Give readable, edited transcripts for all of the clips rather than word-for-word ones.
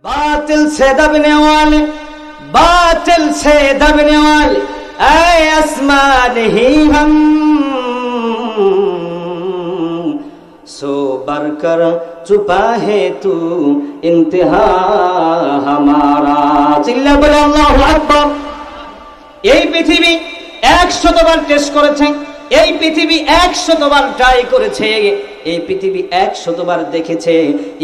बातिल से दबने वाले, बातिल से दबने वाले, ऐ आसमान ही हम सो बरकर चुपा है तू इंतहा हमारा। চিল্লা বলে আল্লাহু আকবার। এই পৃথিবী 100 বার টেস্ট করেছে, এই পৃথিবী 100 বার ট্রাই করেছে, এই পৃথিবী 100 বার দেখেছে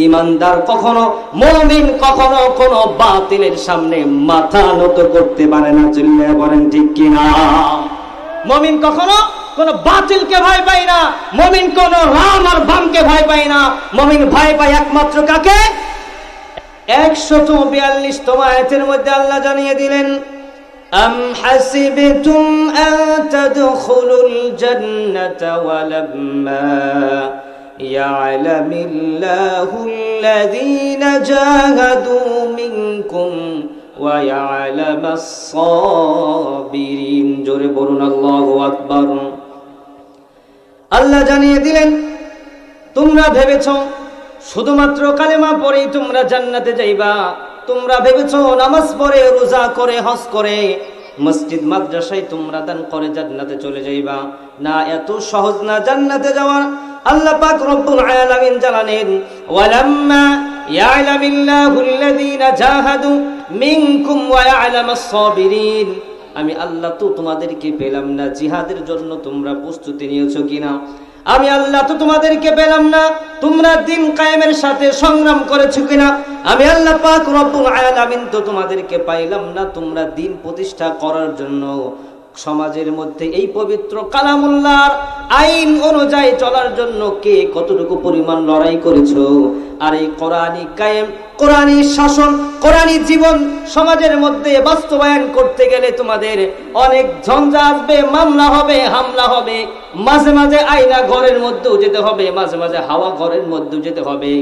ইমানদার কখনো, মুমিন কখনো কোনো বাতিলের সামনে মাথা নত করতে পারে না। চিল্লা বলেন ঠিক কিনা? মুমিন কখনো কোন বাতিলকে ভয় পায় না, মুমিন কোন রাম আর বামকে ভয় পায় না, মুমিন ভয় পায় একমাত্র কাকে? 142তম আয়াতের মধ্যে আল্লাহ জানিয়ে দিলেন, আম হাসিবতুম আন তাদখুলুল জান্নাতা ওয়ালাম্মা ইয়া'লামিল্লাহুল্লাযীনা জাহাদু মিনকুম ওয়া ইয়া'লামাস সাবিরিন। জোরে বলুন আল্লাহু আকবার। আল্লাহ জানিয়ে দিলেন, তোমরা ভেবেছো শুধুমাত্র কালেমা পড়েই তোমরা জান্নাতে যাইবা, তোমরা ভেবেছো নামাজ পড়ে, রোজা করে, হজ করে, মসজিদ মাদ্রাসায় তোমরা দান করে জান্নাতে চলে যাইবা। না, এত সহজ না জান্নাতে যাওয়া। আল্লাহ পাক রব্বুল আলামিন জানালেন, ওয়ালাম্মা ইয়া'লামিল্লাহুল্লাযীনা জাহাদু মিনকুম ওয়া ইয়া'লামাস সাবিরিন। আমি আল্লাহ তো তোমাদেরকে পেলাম না জিহাদের জন্য তোমরা প্রস্তুতি নিয়েছো কিনা। আমি আল্লাহ তো তোমাদেরকে পেলাম না তোমরা দিন কায়েমের সাথে সংগ্রাম করেছো কিনা। আমি আল্লাহ পাক রব্বুল আলামিন তো তোমাদেরকে পাইলাম না তোমরা দিন প্রতিষ্ঠা করার জন্য সমাজের মধ্যে এই পবিত্র কালামুল্লাহর আইন অনুযায়ী চলার জন্য কে কতটুকু পরিমাণ লড়াই করেছো। আর এই কোরআনি কায়েম, কোরআনি শাসন, কোরআনি জীবন সমাজের মধ্যে বাস্তবায়ন করতে গেলে তোমাদের অনেক ঝঞ্ঝা আসবে, মামলা হবে, হামলা হবে, মাঝে মাঝে আয়না ঘরের মধ্যেও যেতে হবে, মাঝে মাঝে হাওয়া ঘরের মধ্যেও যেতে হবে।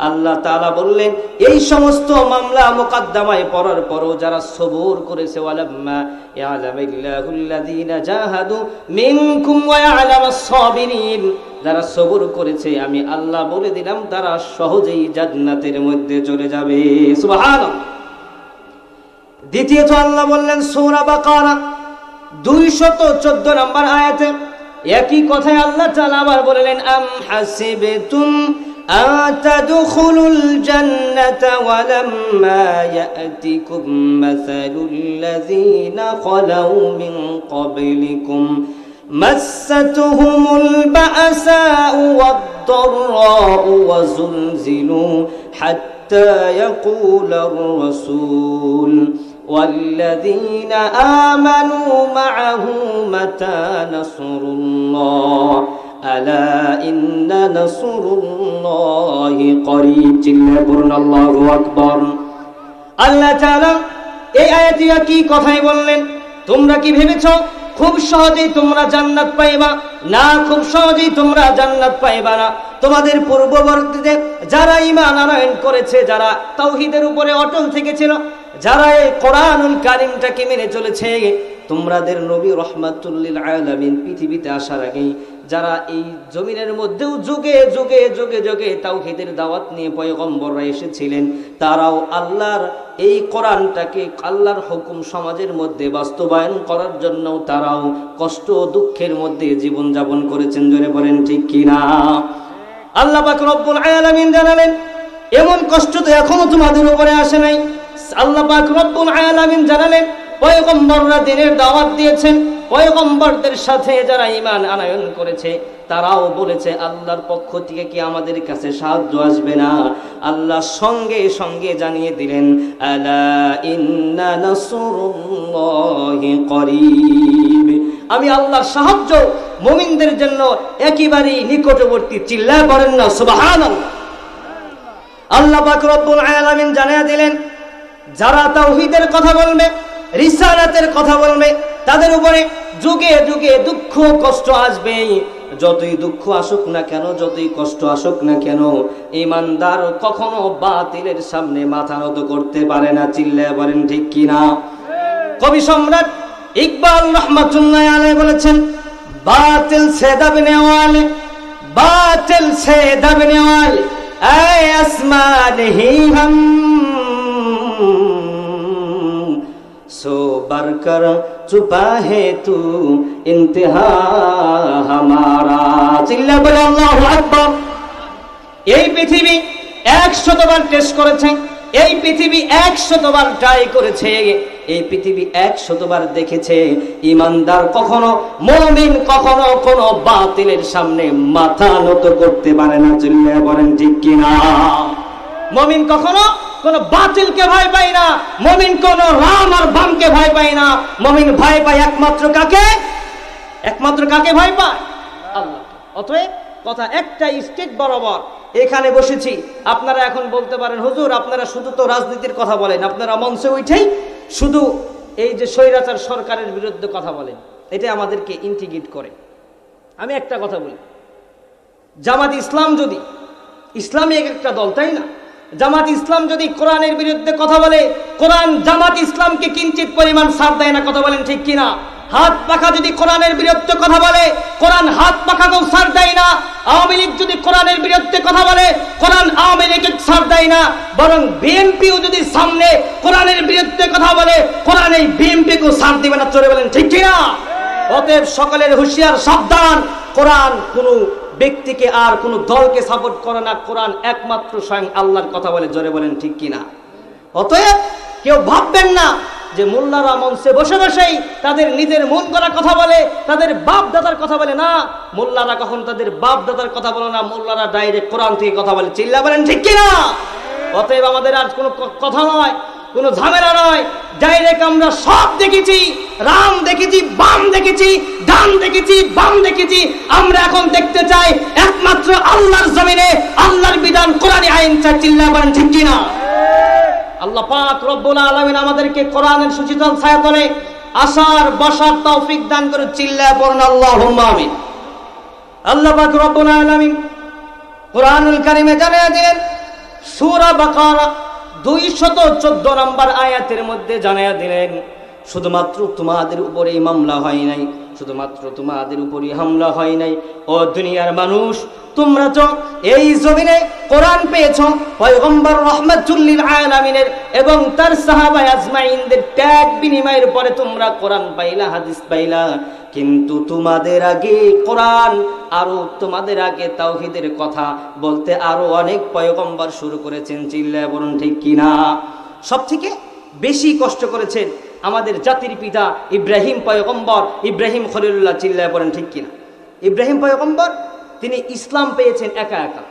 আল্লাহ তাআলা বললেন, এই সমস্ত মামলা মুকদ্দমায় পড়ার পরও যারা সবর করেছে, ওয়ালাম্মা ইয়া'লামিল্লাহুল্লাযীনা জাহাদু মিনকুম ওয়া ইয়া'লামাস সাবিরিন, যারা সবর করেছে আমি আল্লাহ বলে দিলাম তারা সহজেই জান্নাতের মধ্যে চলে যাবে। সুবহানাল্লাহ। দ্বিতীয়ত আল্লাহ বললেন সূরা বাকারা 214 নম্বর আয়াতে একই কথাই আল্লাহ তাআলা আবার বললেন, আম হাসিবতুম আন তাদখুলুল জান্নাতা ওয়ালাম্মা ইয়াতিকুম মাসালুল্লাযীনা খালাউ মিন ক্বাবলিকুম মাসাতুহুমুল বা'সাউ ওয়াদ-দাররাউ ওয়াযুলজিলু হাত্তা ইয়াকুলার রাসূল والذين آمنوا معه متى نصر الله ألا إن نصر الله قريب। চিল্লাবুন আল্লাহু আকবার। আল্লাহ তাআলা এই আয়াতে কি কথাই বললেন, তোমরা কি ভেবেছো খুব সহজেই তোমরা জান্নাত পাইবা? না, খুব সহজেই তোমরা জান্নাত পাইবা না। তোমাদের পূর্ববর্তীতে যারা ঈমান আনয়ন করেছে, যারা তাওহীদের উপরে অটল থেকেছিল, যারা এই কোরআনুল কারীমটাকে মেনে চলেছে, তোমাদের নবী রাহমাতুল লিল আলামিন পৃথিবীতে আসার আগেই যারা এই জমিনের মধ্যেও যুগে যুগে যুগে যুগে তাওহীদের দাওয়াত নিয়ে পয়গম্বররা এসেছিলেন, তারাও আল্লাহর এই কোরআনটাকে, আল্লাহর হুকুম সমাজের মধ্যে বাস্তবায়ন করার জন্য তারাও কষ্ট দুঃখের মধ্যে জীবন যাপন করেছেন। জোরে বলেন ঠিক কিনা? আল্লাহ পাক রব্বুল আলামিন জানালেন, এমন কষ্ট তো এখনো তোমাদের উপরে আসে নাই। আল্লাহ পাক রব্বুল আলামিন জানালেন, পয়গম্বররা দ্বীনের দাওয়াত দিয়েছেন, পয়গম্বরদের সাথে যারা ঈমান আনয়ন করেছে তারাও বলেছে আল্লাহর পক্ষ থেকে কি আমাদের কাছে সাহায্য আসবে না? আল্লাহ সঙ্গে সঙ্গে জানিয়ে দিলেন, আলা ইন্না নাসরুল্লাহি করিব। আমি আল্লাহর সাহায্য মুমিনদের জন্য একেবারেই নিকটবর্তী। চিল্লায় বলেন না সুবহানাল্লাহ। আল্লাহ পাক রব্বুল আলামিন জানিয়ে দিলেন, যারা তাওহীদের কথা বলবে, রিসালাতের কথা বলবে, তাদের উপরে যুগে যুগে দুঃখ কষ্ট আসবে। যতই দুঃখ আসুক না কেন, যতই কষ্ট আসুক না কেন, ঈমানদার কখনো বাতিলের সামনে মাথা নত করতে পারে না। চিল্লায় বলেন ঠিক কিনা? কবি সম্রাট ইকবাল রহমাতুল্লাহ আলাইহি বলেছেন, বাতিল সে দবনে ওয়ালে, বাতিল সে দবনে ওয়ালে, ऐ आसमान ही हम भर कर छुपा है तू इंतहा हमारा। চিল্লা বলে আল্লাহু আকবার। এই পৃথিবী 100 বার টেস্ট করেছে, এই পৃথিবী 100 বার ট্রাই করেছে, এই পৃথিবী 100 বার দেখেছে ইমানদার কখনো, মুমিন কখনো কোনো বাতিলের সামনে মাথা নত করতে পারে না। চিল্লা বলেন ঠিক কিনা? মুমিন কখনো কোন বাতিলকে ভয় পায় না, মুমিন কোন রাম আর বামকে ভয় পায় না, মুমিন ভয় পায় একমাত্র কাকে? একমাত্র কাকে ভয় পায়? আল্লাহ। অতএব কথা একটাই, স্টেট বরাবর এখানে বসেছি। আপনারা এখন বলতে পারেন হুজুর আপনারা শুধু তো রাজনীতির কথা বলেন, আপনারা মঞ্চে উঠেই শুধু এই যে স্বৈরাচার সরকারের বিরুদ্ধে কথা বলেন, এটা আমাদেরকে ইন্টিগ্রেট করে। আমি একটা কথা বলি, জামাত ইসলাম যদি ইসলামী একটা দল, তাই না? জামাত ইসলাম যদি কোরআনের বিরুদ্ধে কথা বলে, কোরআন জামাত ইসলামকে কিঞ্চিত পরিমাণ ছাড় দেয় না? কথা বলেন ঠিক কিনা? হাত পাখা যদি কোরআনের বিরুদ্ধে কথা বলে, কোরআন হাত পাখাকেও ছাড় দেয় না। আওয়ামী লীগ যদি কোরআনের বিরুদ্ধে কথা বলে, কোরআন আওয়ামী লীগকে ছাড় দেয় না। বরং বিএনপিও যদি সামনে কোরআনের বিরুদ্ধে কথা বলে, কোরআন এই বিএনপিকেও ছাড় দিবে না। চলে বলেন ঠিক কিনা? অতএব সকলের হুঁশিয়ার, সাবধান। কোরআন কোনো ব্যক্তিকে আর কোনো দলকে সাপোর্ট করে না, কোরআন একমাত্র স্বয়ং আল্লাহর কথা বলে। জোরে বলেন ঠিক কিনা? অতএব কেউ ভাববেন না যে মোল্লারা মঞ্চে বসে বসেই তাদের নিজের মন করা কথা বলে, তাদের বাপ দাদার কথা বলে। না, মোল্লারা কখন তাদের বাপ দাদার কথা বলে না, মোল্লারা ডাইরেক্ট কোরআন থেকে কথা বলে। চিল্লা বলেন ঠিক কিনা? অতএব আমাদের আর কোনো কথা নয়, কোনো ঝামেলা নয়, ডাইরেক্ট আমরা সব দেখেছি, রাম দেখেছি, বাম দেখেছি, ডান দেখেছি, বাম দেখেছি। আমরা এখন দেখতে চাই একমাত্র আল্লাহর জমিনে আল্লাহর বিধান, কোরআনী আইন চাই। চিল্লা বলেন ঠিক কিনা? আল্লাহ পাক রব্বুল আলামিন আমাদেরকে কোরআনের সুচিতল ছায়াতলে আসার বসার তৌফিক দান করে। চিল্লা পড়ুন আল্লাহুম্মা আমিন। আল্লাহ পাক রব্বুল আলামিন কোরআনুল কারীমে জানিয়ে দিলেন, সূরা বাকারা 214 নম্বর আয়াতের মধ্যে জানিয়ে দিলেন, শুধুমাত্র তোমাদের উপরেই মামলা হয় নাই, শুধুমাত্র তোমাদের উপরই হামলা হয় নাই। ও দুনিয়ার মানুষ, তোমরা তো এই জমিনে কোরআন পেয়েছো পয়গম্বর রাহমাতুল লিল আলামিনের এবং তার সাহাবা আজমাইনদের ত্যাগ বিনিময়ের পরে তোমরা কোরআন পাইলা, হাদিস পাইলা। কিন্তু তোমাদের আগে কোরআন, আরো তোমাদের আগে তাওহীদের কথা বলতে আরো অনেক পয়গম্বর শুরু করেছেন। চিল্লায় বলুন ঠিক কিনা? সবথেকে বেশি কষ্ট করেছেন আমাদের জাতির পিতা ইব্রাহিম পয়গম্বর, ইব্রাহিম খলিলুল্লাহ। চিল্লায় বলেন ঠিক কিনা? ইব্রাহিম পয়গম্বর তিনি ইসলাম পেয়েছেন একা একা,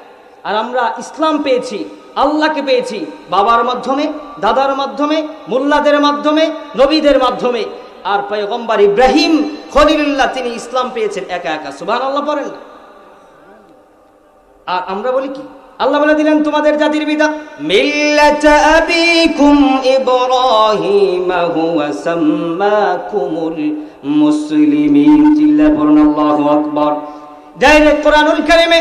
আর আমরা ইসলাম পেয়েছি, আল্লাহকে পেয়েছি বাবার মাধ্যমে, দাদার মাধ্যমে, মোল্লাদের মাধ্যমে, নবীদের মাধ্যমে। আর পয়গম্বর ইব্রাহিম খলিলুল্লাহ তিনি ইসলাম পেয়েছেন একা একা। সুবহানাল্লাহ পড়েন না? আর আমরা বলি কি? আল্লাহ বলে দিলেন তোমাদের জাতির পিতা মিল্লাত আবিকুম ইব্রাহিম হুয়া সাম্মাকুমুল মুসলিমিন। চিল্লা পড়ুন আল্লাহু আকবার। ডাইরেক্ট কোরআনুল কারীমে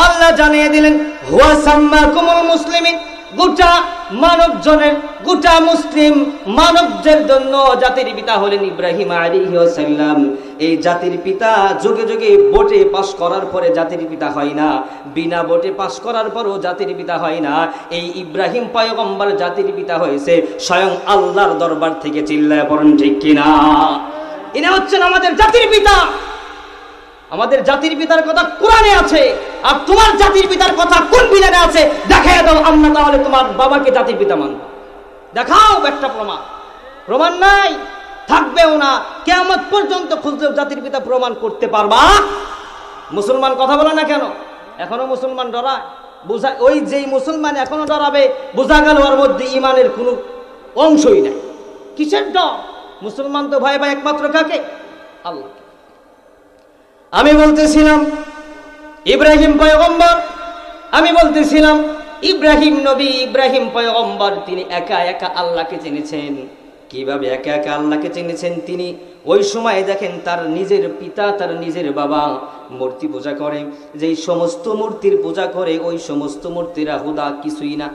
আল্লাহ জানিয়ে দিলেন হুয়া সাম্মাকুমুল মুসলিমিন। গোটা মানবজনের, গোটা মুসলিম মানবদের জন্য জাতির পিতা হলেন ইব্রাহিম আলাইহিস সালাম। এই জাতির পিতা যুগে যুগে ভোটে পাস করার পরে জাতির পিতা হয় না, বিনা ভোটে পাস করার পরও জাতির পিতা হয় না। এই ইব্রাহিম পয়গম্বর জাতির পিতা হয়েছে স্বয়ং আল্লাহর দরবার থেকে। চিল্লায় পড়েন ঠিক কিনা? ইনি হচ্ছেন আমাদের জাতির পিতা। আমাদের জাতির পিতার কথা কোরআনে আছে, আর তোমার জাতির পিতার কথা কোন বিধানে আছে দেখাই দাও। আমরা তাহলে তোমার বাবাকে জাতির পিতা মানব। দেখাও একটা প্রমাণ। প্রমাণ নাই, থাকবেও না, কিয়ামত পর্যন্ত খুঁজলেও জাতির পিতা প্রমাণ করতে পারবা? মুসলমান কথা বলে না কেন? এখনো মুসলমান ডরায়, বোঝা ওই যেই মুসলমান এখনো ডরাবে, বোঝা গেল ওর মধ্যে ইমানের কোনো অংশই নাই। কিসের ডর? মুসলমান তো ভয় পায় একমাত্র কাকে? আল্লাহ। আমি বলতেছিলাম ইব্রাহিম পয়গম্বর, আমি বলতেছিলাম ইব্রাহিম নবী, ইব্রাহিম পয়গম্বর তিনি একা একা আল্লাহকে চিনেছেন। কিভাবে একা একা আল্লাহকে চিনেছেন? তিনি ওই সময় দেখেন তার নিজের পিতা, তার নিজের বাবা মূর্তি পূজা করে। যেই সমস্ত মূর্তির পূজা করে ওই সমস্ত মূর্তিরা হুদা, কিছুই না।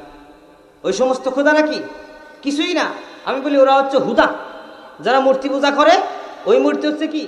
ওই সমস্ত খোদারা কি? কিছুই না। আমি বলি ওরা হচ্ছে হুদা। যারা মূর্তি পূজা করে ওই মূর্তি হচ্ছে কি?